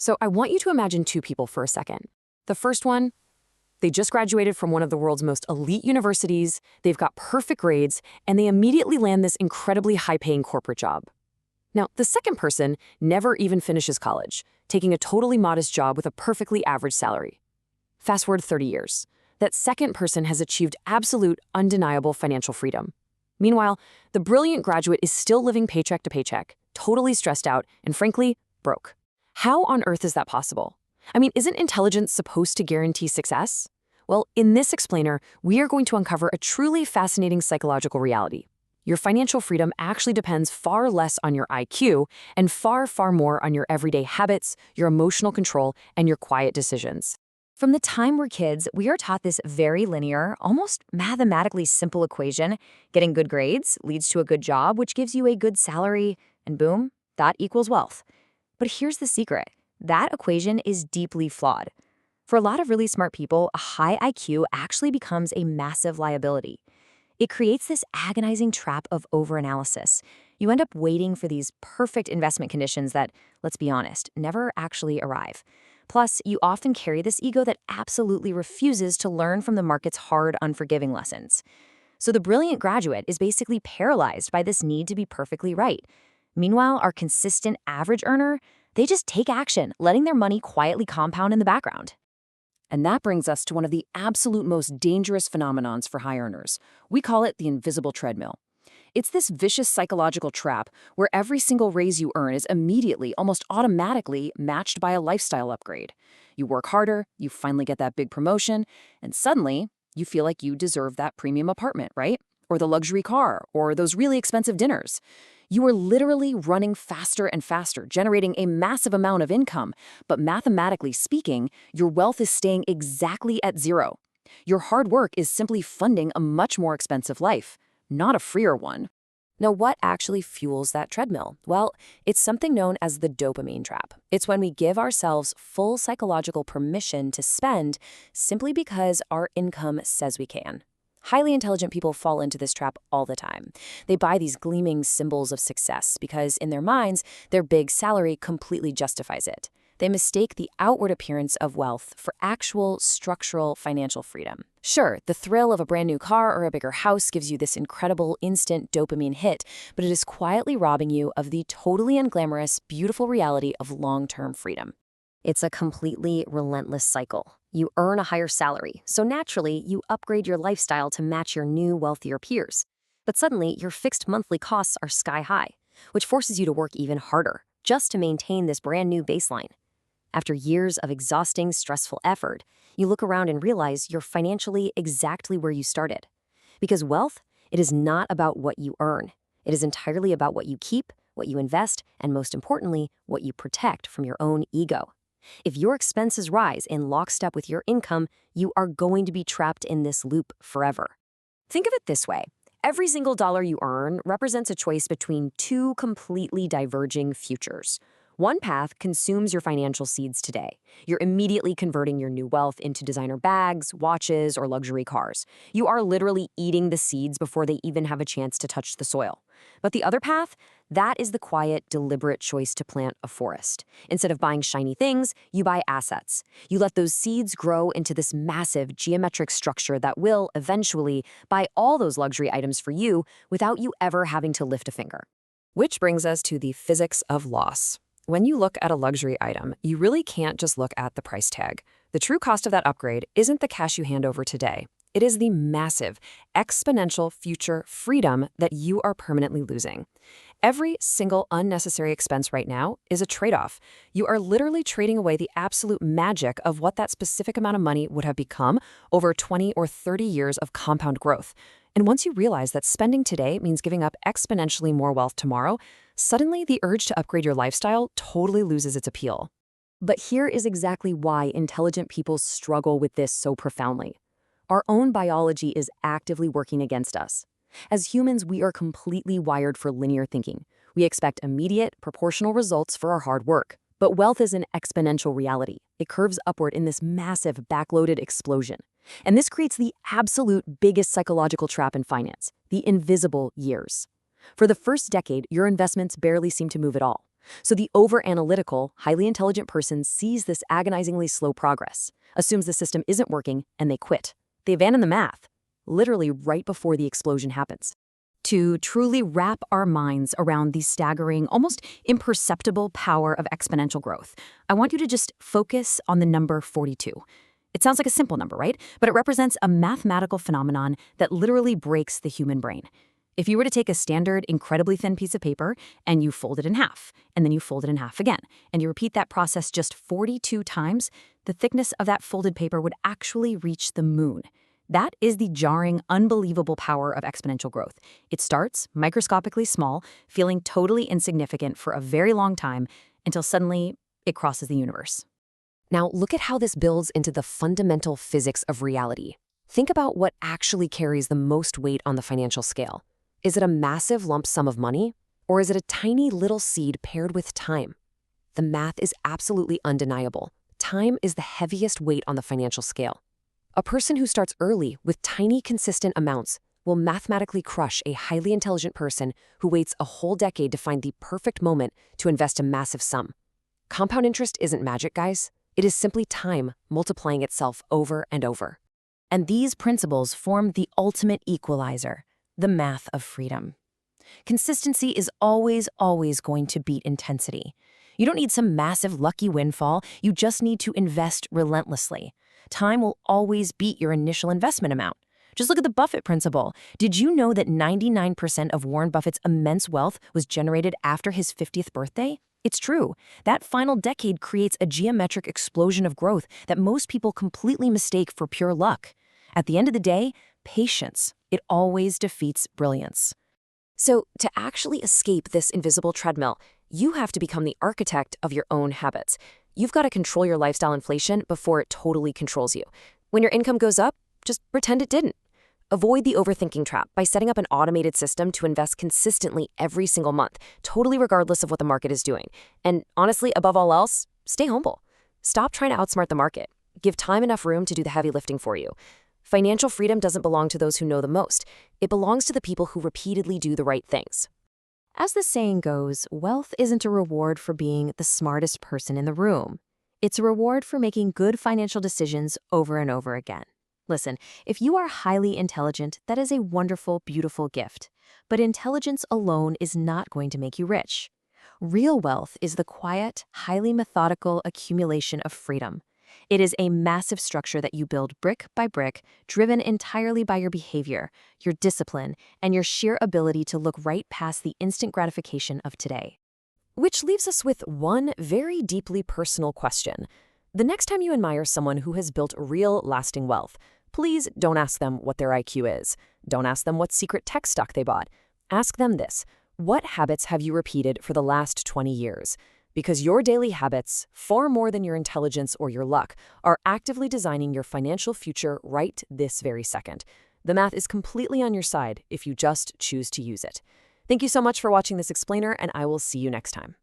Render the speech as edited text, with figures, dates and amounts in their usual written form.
So I want you to imagine two people for a second. The first one, they just graduated from one of the world's most elite universities, they've got perfect grades, and they immediately land this incredibly high-paying corporate job. Now, the second person never even finishes college, taking a totally modest job with a perfectly average salary. Fast forward 30 years. That second person has achieved absolute, undeniable financial freedom. Meanwhile, the brilliant graduate is still living paycheck to paycheck, totally stressed out, and frankly, broke. How on earth is that possible? I mean, isn't intelligence supposed to guarantee success? Well, in this explainer, we are going to uncover a truly fascinating psychological reality. Your financial freedom actually depends far less on your IQ and far, far more on your everyday habits, your emotional control, and your quiet decisions. From the time we're kids, we are taught this very linear, almost mathematically simple equation. Getting good grades leads to a good job, which gives you a good salary, and boom, that equals wealth. But here's the secret. That equation is deeply flawed. For a lot of really smart people, a high IQ actually becomes a massive liability. It creates this agonizing trap of overanalysis. You end up waiting for these perfect investment conditions that, let's be honest, never actually arrive. Plus, you often carry this ego that absolutely refuses to learn from the market's hard, unforgiving lessons. So the brilliant graduate is basically paralyzed by this need to be perfectly right. Meanwhile, our consistent average earner, they just take action, letting their money quietly compound in the background. And that brings us to one of the absolute most dangerous phenomenons for high earners. We call it the invisible treadmill. It's this vicious psychological trap where every single raise you earn is immediately, almost automatically, matched by a lifestyle upgrade. You work harder, you finally get that big promotion, and suddenly, you feel like you deserve that premium apartment, right? Or the luxury car, or those really expensive dinners. You are literally running faster and faster, generating a massive amount of income, but mathematically speaking, your wealth is staying exactly at zero. Your hard work is simply funding a much more expensive life, not a freer one. Now, what actually fuels that treadmill? Well, it's something known as the dopamine trap. It's when we give ourselves full psychological permission to spend simply because our income says we can. Highly intelligent people fall into this trap all the time. They buy these gleaming symbols of success because, in their minds, their big salary completely justifies it. They mistake the outward appearance of wealth for actual structural financial freedom. Sure, the thrill of a brand new car or a bigger house gives you this incredible instant dopamine hit, but it is quietly robbing you of the totally unglamorous, beautiful reality of long-term freedom. It's a completely relentless cycle. You earn a higher salary, so naturally, you upgrade your lifestyle to match your new, wealthier peers. But suddenly, your fixed monthly costs are sky high, which forces you to work even harder just to maintain this brand new baseline. After years of exhausting, stressful effort, you look around and realize you're financially exactly where you started. Because wealth, it is not about what you earn. It is entirely about what you keep, what you invest, and most importantly, what you protect from your own ego. If your expenses rise in lockstep with your income, you are going to be trapped in this loop forever. Think of it this way. Every single dollar you earn represents a choice between two completely diverging futures. One path consumes your financial seeds today. You're immediately converting your new wealth into designer bags, watches, or luxury cars. You are literally eating the seeds before they even have a chance to touch the soil. But the other path, that is the quiet, deliberate choice to plant a forest. Instead of buying shiny things, you buy assets. You let those seeds grow into this massive geometric structure that will, eventually, buy all those luxury items for you without you ever having to lift a finger. Which brings us to the physics of loss. When you look at a luxury item, you really can't just look at the price tag. The true cost of that upgrade isn't the cash you hand over today. It is the massive, exponential future freedom that you are permanently losing. Every single unnecessary expense right now is a trade-off. You are literally trading away the absolute magic of what that specific amount of money would have become over 20 or 30 years of compound growth. And once you realize that spending today means giving up exponentially more wealth tomorrow, suddenly the urge to upgrade your lifestyle totally loses its appeal. But here is exactly why intelligent people struggle with this so profoundly. Our own biology is actively working against us. As humans, we are completely wired for linear thinking. We expect immediate, proportional results for our hard work. But wealth is an exponential reality. It curves upward in this massive, backloaded explosion. And this creates the absolute biggest psychological trap in finance, the invisible years. For the first decade, your investments barely seem to move at all. So the over-analytical, highly intelligent person sees this agonizingly slow progress, assumes the system isn't working, and they quit. They abandon the math, literally right before the explosion happens. To truly wrap our minds around the staggering, almost imperceptible power of exponential growth, I want you to just focus on the number 42. It sounds like a simple number, right? But it represents a mathematical phenomenon that literally breaks the human brain. If you were to take a standard, incredibly thin piece of paper and you fold it in half, and then you fold it in half again, and you repeat that process just 42 times, the thickness of that folded paper would actually reach the moon. That is the jarring, unbelievable power of exponential growth. It starts microscopically small, feeling totally insignificant for a very long time, until suddenly it crosses the universe. Now, look at how this builds into the fundamental physics of reality. Think about what actually carries the most weight on the financial scale. Is it a massive lump sum of money, or is it a tiny little seed paired with time? The math is absolutely undeniable. Time is the heaviest weight on the financial scale. A person who starts early with tiny, consistent amounts will mathematically crush a highly intelligent person who waits a whole decade to find the perfect moment to invest a massive sum. Compound interest isn't magic, guys. It is simply time multiplying itself over and over. And these principles form the ultimate equalizer, the math of freedom. Consistency is always going to beat intensity. You don't need some massive lucky windfall, you just need to invest relentlessly. Time will always beat your initial investment amount. Just look at the Buffett principle. Did you know that 99% of Warren Buffett's immense wealth was generated after his 50th birthday? It's true. That final decade creates a geometric explosion of growth that most people completely mistake for pure luck. At the end of the day, patience, it always defeats brilliance. So, to actually escape this invisible treadmill, you have to become the architect of your own habits. You've got to control your lifestyle inflation before it totally controls you. When your income goes up, just pretend it didn't. Avoid the overthinking trap by setting up an automated system to invest consistently every single month, totally regardless of what the market is doing. And honestly, above all else, stay humble. Stop trying to outsmart the market. Give time enough room to do the heavy lifting for you. Financial freedom doesn't belong to those who know the most. It belongs to the people who repeatedly do the right things. As the saying goes, wealth isn't a reward for being the smartest person in the room. It's a reward for making good financial decisions over and over again. Listen, if you are highly intelligent, that is a wonderful, beautiful gift. But intelligence alone is not going to make you rich. Real wealth is the quiet, highly methodical accumulation of freedom. It is a massive structure that you build brick by brick, driven entirely by your behavior, your discipline, and your sheer ability to look right past the instant gratification of today. Which leaves us with one very deeply personal question. The next time you admire someone who has built real, lasting wealth, please don't ask them what their IQ is. Don't ask them what secret tech stock they bought. Ask them this: what habits have you repeated for the last 20 years? Because your daily habits, far more than your intelligence or your luck, are actively designing your financial future right this very second. The math is completely on your side if you just choose to use it. Thank you so much for watching this explainer, and I will see you next time.